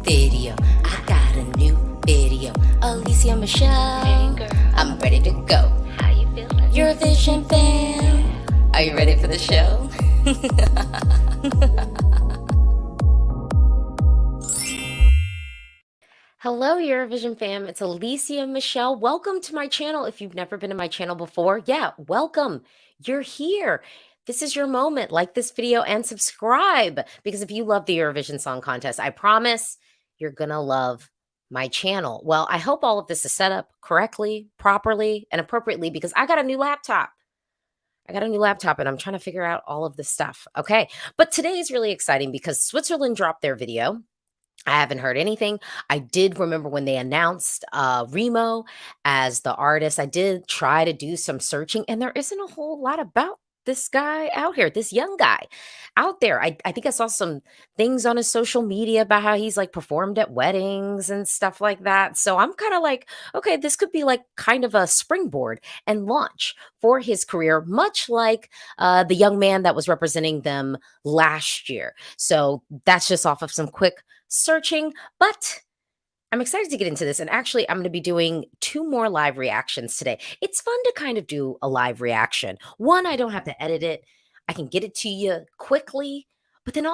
video. I got a new video. Alesia Michelle. Hey girl, I'm ready to go. how you feeling? Eurovision fan. Are you ready for the show? Hello, Eurovision fam. It's Alesia Michelle. Welcome to my channel. If you've never been to my channel before, welcome. You're here. This is your moment. Like this video and subscribe, because if you love the Eurovision Song Contest, I promise you're going to love my channel. Well, I hope all of this is set up correctly, properly, and appropriately, because I got a new laptop. And I'm trying to figure out all of this stuff. Okay. But today is really exciting because Switzerland dropped their video. I haven't heard anything. I did remember when they announced Remo as the artist. I did try to do some searching, and there isn't a whole lot about this guy out here, this young guy out there. I think I saw some things on his social media about how he's like performed at weddings and stuff like that. So I'm kind of like, okay, this could be like kind of a springboard and launch for his career, much like the young man that was representing them last year. So that's just off of some quick searching, but I'm excited to get into this. And actually, I'm going to be doing 2 more live reactions today. It's fun to kind of do a live reaction. One, I don't have to edit it. I can get it to you quickly, but then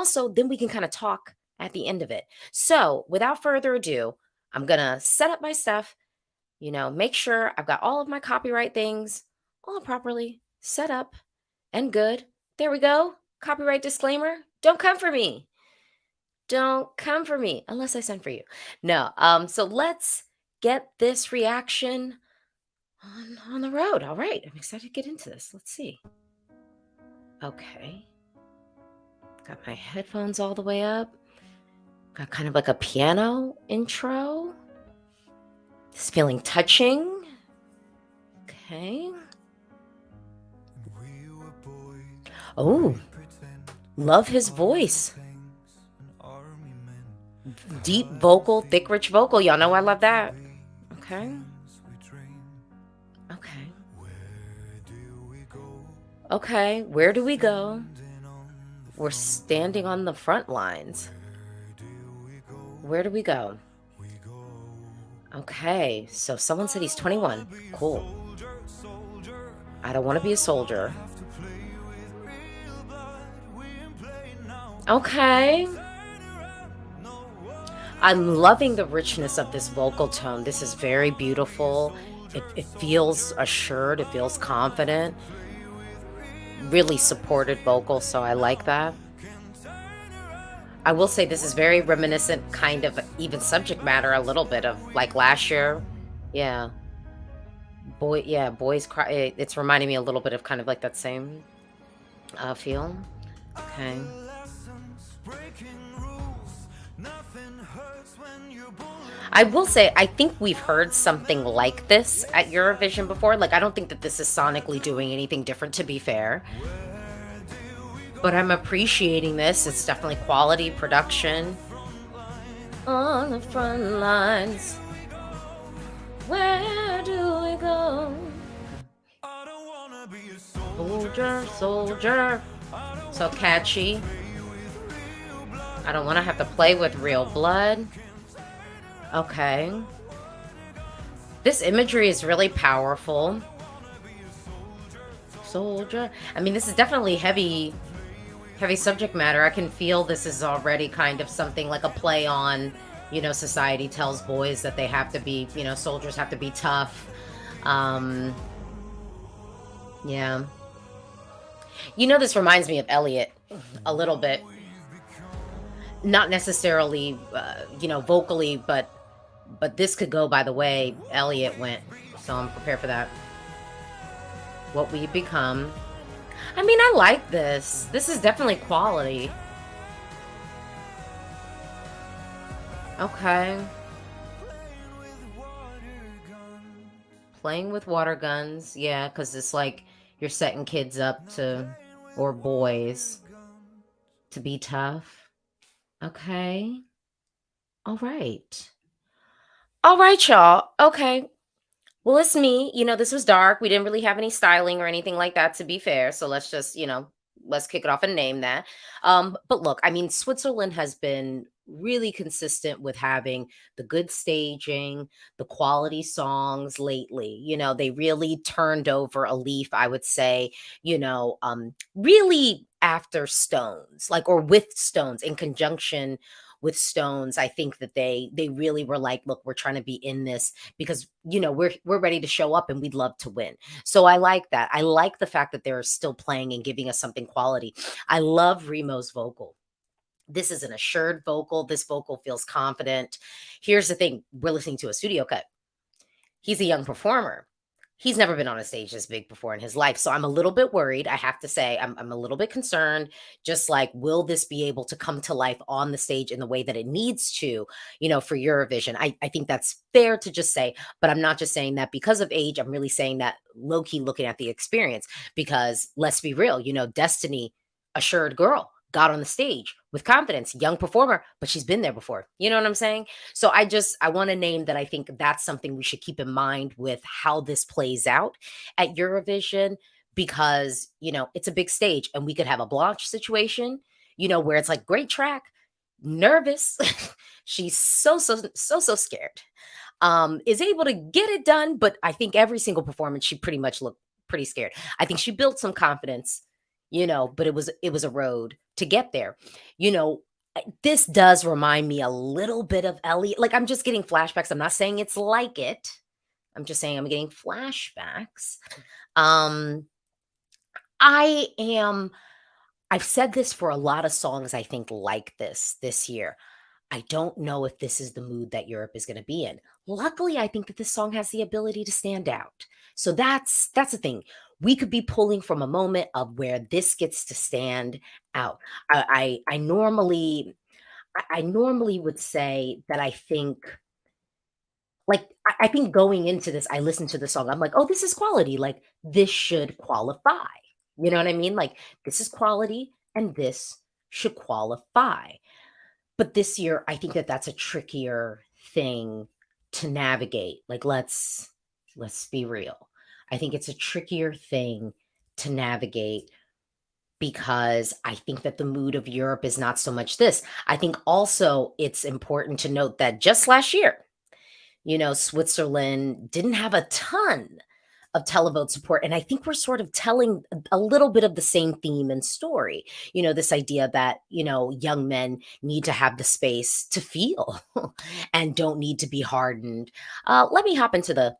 we can kind of talk at the end of it. So without further ado, I'm going to set up my stuff, make sure I've got all of my copyright things all properly set up and good. There we go. Copyright disclaimer. Don't come for me. Don't come for me unless I send for you. No. So let's get this reaction on the road. All right. I'm excited to get into this. Let's see. Okay. Got my headphones all the way up. Got kind of like a piano intro. It's feeling touching. Okay. Oh, love his voice. Deep vocal, thick, rich vocal. Y'all know I love that. Okay. Okay. Okay, where do we go? We're standing on the front lines. Where do we go? Okay, so someone said he's 21. Cool. I don't want to be a soldier. Okay. I'm loving the richness of this vocal tone. This is very beautiful. It feels assured. It feels confident. Really supported vocal, so I like that. I will say this is very reminiscent, kind of even subject matter a little bit of like last year. Yeah. Boys Cry. It's reminding me a little bit of kind of like that same feel. Okay. I will say, I think we've heard something like this at Eurovision before. Like, I don't think that this is sonically doing anything different, to be fair. But I'm appreciating this. It's definitely quality production. On the front lines. Where do we go? Soldier, soldier. So catchy. I don't want to have to play with real blood. Okay. This imagery is really powerful. Soldier. I mean, this is definitely heavy subject matter. I can feel this is already kind of something like a play on, society tells boys that they have to be, soldiers have to be tough. Yeah. This reminds me of Elliot a little bit. Not necessarily, vocally, but this could go by the way Elliot went. So I'm prepared for that. What we become. I mean, I like this. This is definitely quality. Okay. Playing with water guns. Yeah, because it's like you're setting kids up or boys, to be tough. Okay. All right. All right, y'all. Okay. Well, it's me. This was dark. We didn't really have any styling or anything like that, to be fair. So let's just, let's kick it off and name that. But look, I mean, Switzerland has been really consistent with having the good staging, the quality songs lately. They really turned over a leaf, I would say, really after Stones, like, or with Stones, in conjunction with Stones. I think that they really were like, look, we're trying to be in this because, we're ready to show up and we'd love to win. So I like that. I like the fact that they're still playing and giving us something quality. I love Remo's vocal. This is an assured vocal. This vocal feels confident. Here's the thing, we're listening to a studio cut. He's a young performer. He's never been on a stage this big before in his life. So I'm a little bit worried. I have to say, I'm a little bit concerned. Just like, will this be able to come to life on the stage in the way that it needs to, for Eurovision? I think that's fair to just say, but I'm not just saying that because of age. I'm really saying that low key looking at the experience, because let's be real, Destiny, assured girl, got on the stage with confidence, young performer, but she's been there before. You know what I'm saying? So I want to name that. I think that's something we should keep in mind with how this plays out at Eurovision, because, it's a big stage and we could have a Blanche situation, where it's like, great track, nervous. She's so scared. Is able to get it done, but I think every single performance she pretty much looked pretty scared. I think she built some confidence, but it was a road to get there. You know, this does remind me a little bit of Ellie. Like, I'm just getting flashbacks. I'm not saying it's like it. I'm just saying I'm getting flashbacks. Um, I am I've said this for a lot of songs, I think, like this year. I don't know if this is the mood that Europe is going to be in. Luckily, I think that this song has the ability to stand out. So that's the thing. We could be pulling from a moment of where this gets to stand out. I normally would say that I think, like, I think going into this, I listened to the song. I'm like, oh, this is quality. Like, this should qualify. You know what I mean? Like, this is quality, and this should qualify. But this year, I think that that's a trickier thing to navigate. Like, let's be real. I think it's a trickier thing to navigate, because I think that the mood of Europe is not so much this. I think also it's important to note that just last year, Switzerland didn't have a ton of televote support. And I think we're sort of telling a little bit of the same theme and story. This idea that, young men need to have the space to feel and don't need to be hardened. Let me hop into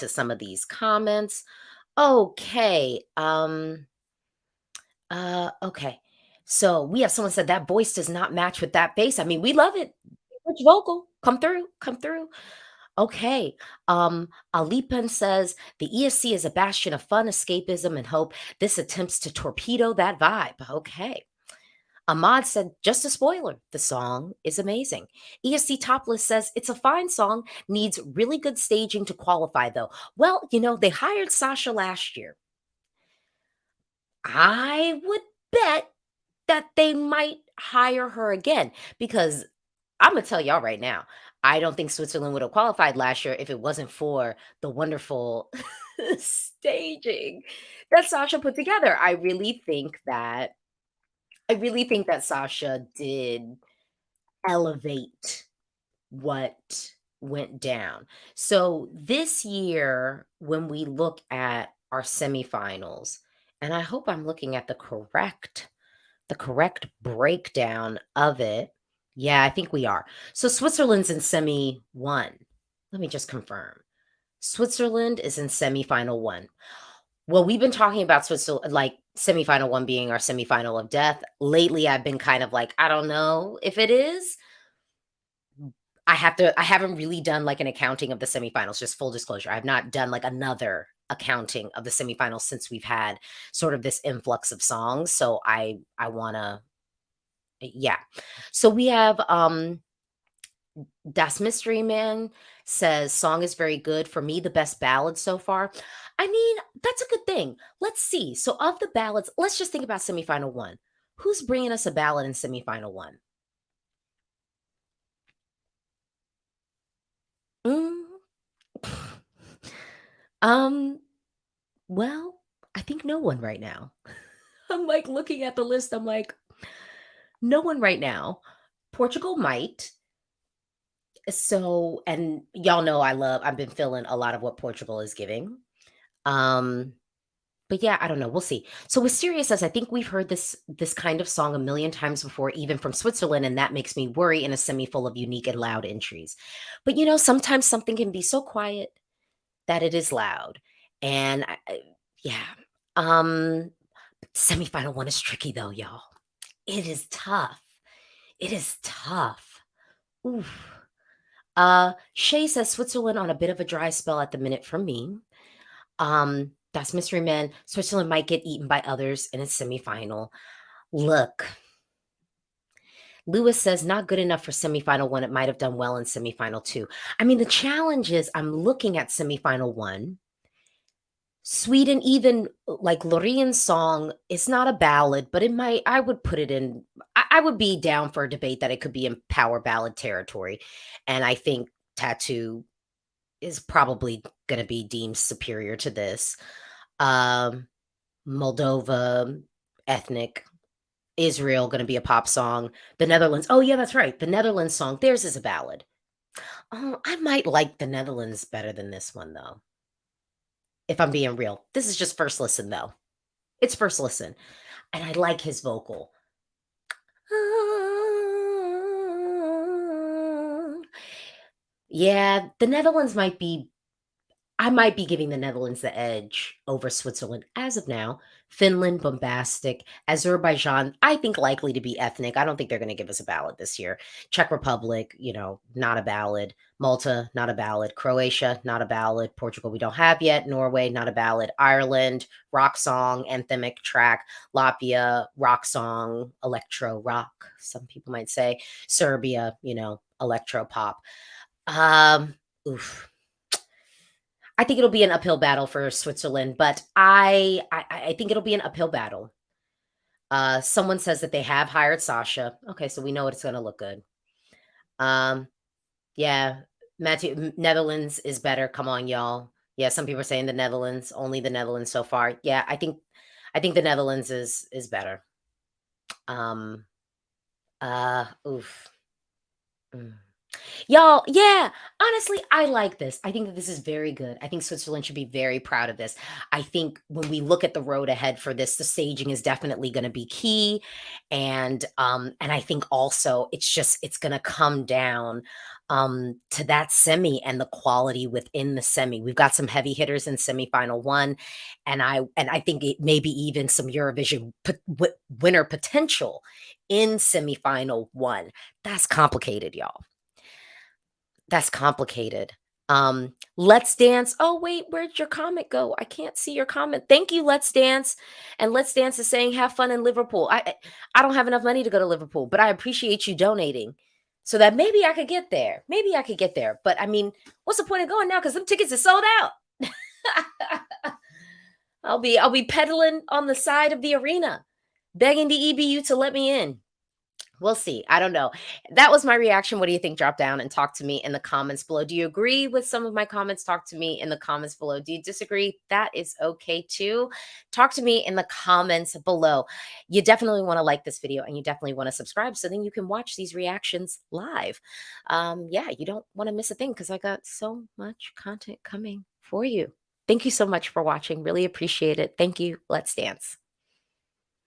some of these comments. Okay. Okay. So we have someone said that voice does not match with that bass. I mean, we love it. Which vocal? Come through, come through. Okay. Alipen says the ESC is a bastion of fun, escapism, and hope. This attempts to torpedo that vibe. Okay. Ahmad said, just a spoiler, the song is amazing. ESC Topless says it's a fine song, needs really good staging to qualify, though. Well, they hired Sasha last year. I would bet that they might hire her again, because I'm gonna tell y'all right now, I don't think Switzerland would have qualified last year if it wasn't for the wonderful staging that Sasha put together. I really think that Sasha did elevate what went down. So this year, when we look at our semifinals, and I hope I'm looking at the correct breakdown of it. Yeah, I think we are. So Switzerland's in semi one. Let me just confirm. Switzerland is in semifinal one. Well, we've been talking about Switzerland, like semifinal one being our semifinal of death. Lately, I've been kind of like, I don't know if it is. I haven't really done like an accounting of the semifinals, just full disclosure. I've not done like another accounting of the semifinals since we've had sort of this influx of songs. So I wanna, yeah. So we have Das Mystery Man says song is very good. For me, the best ballad so far. I mean, that's a good thing. Let's see. So of the ballads, let's just think about semifinal one. Who's bringing us a ballad in semifinal one? Mm, um, well, I think no one right now. I'm like looking at the list. I'm like, no one right now. Portugal might. So, and y'all know I've been feeling a lot of what Portugal is giving. Um, but yeah, I don't know. We'll see. So with Serious As, I think we've heard this kind of song a million times before, even from Switzerland, and that makes me worry in a semi full of unique and loud entries. But sometimes something can be so quiet that it is loud. And yeah. Um, Semifinal one is tricky though, y'all. It is tough. It is tough. Oof. Shay says Switzerland on a bit of a dry spell at the minute for me. That's Mystery Man. Switzerland might get eaten by others in a semifinal. Look, Lewis says not good enough for semifinal one. It might have done well in semifinal two. I mean, the challenge is I'm looking at semifinal one. Sweden, even like Lorene's song, it's not a ballad, but it might, I would put it in, I would be down for a debate that it could be in power ballad territory. And I think Tattoo is probably going to be deemed superior to this. Um, Moldova, ethnic. Israel, going to be a pop song. The Netherlands. Oh, yeah, that's right. The Netherlands song, theirs is a ballad. Oh, I might like the Netherlands better than this one, though. If I'm being real. This is just first listen, though. It's first listen. And I like his vocal. Yeah, the Netherlands might be I might be giving the Netherlands the edge over Switzerland as of now. Finland, bombastic. Azerbaijan, I think likely to be ethnic. I don't think they're going to give us a ballad this year. Czech Republic, not a ballad. Malta, not a ballad. Croatia, not a ballad. Portugal, we don't have yet. Norway, not a ballad. Ireland, rock song, anthemic track. Latvia, rock song, electro rock, some people might say. Serbia, electro pop. Oof. I think it'll be an uphill battle for Switzerland, but I think it'll be an uphill battle. Someone says that they have hired Sasha. Okay, so we know it's going to look good. Yeah, Matthew, Netherlands is better. Come on, y'all. Yeah, some people are saying the Netherlands, only the Netherlands so far. Yeah, I think the Netherlands is better. Oof. Mm. Y'all, yeah, honestly, I like this. I think that this is very good. I think Switzerland should be very proud of this. I think when we look at the road ahead for this, the staging is definitely going to be key. And I think also it's going to come down to that semi and the quality within the semi. We've got some heavy hitters in semifinal one, and I think it maybe even some Eurovision winner potential in semifinal one. That's complicated, y'all. That's complicated. Let's Dance. Oh, wait, where'd your comment go? I can't see your comment. Thank you, Let's Dance. And Let's Dance is saying have fun in Liverpool. I don't have enough money to go to Liverpool, but I appreciate you donating so that maybe I could get there. Maybe I could get there. But I mean, what's the point of going now? Because them tickets are sold out. I'll be pedaling on the side of the arena, begging the EBU to let me in. We'll see. I don't know. That was my reaction. What do you think? Drop down and talk to me in the comments below. Do you agree with some of my comments? Talk to me in the comments below. Do you disagree? That is okay too. Talk to me in the comments below. You definitely want to like this video and you definitely want to subscribe so then you can watch these reactions live. Yeah, you don't want to miss a thing because I got so much content coming for you. Thank you so much for watching. Really appreciate it. Thank you. Let's dance.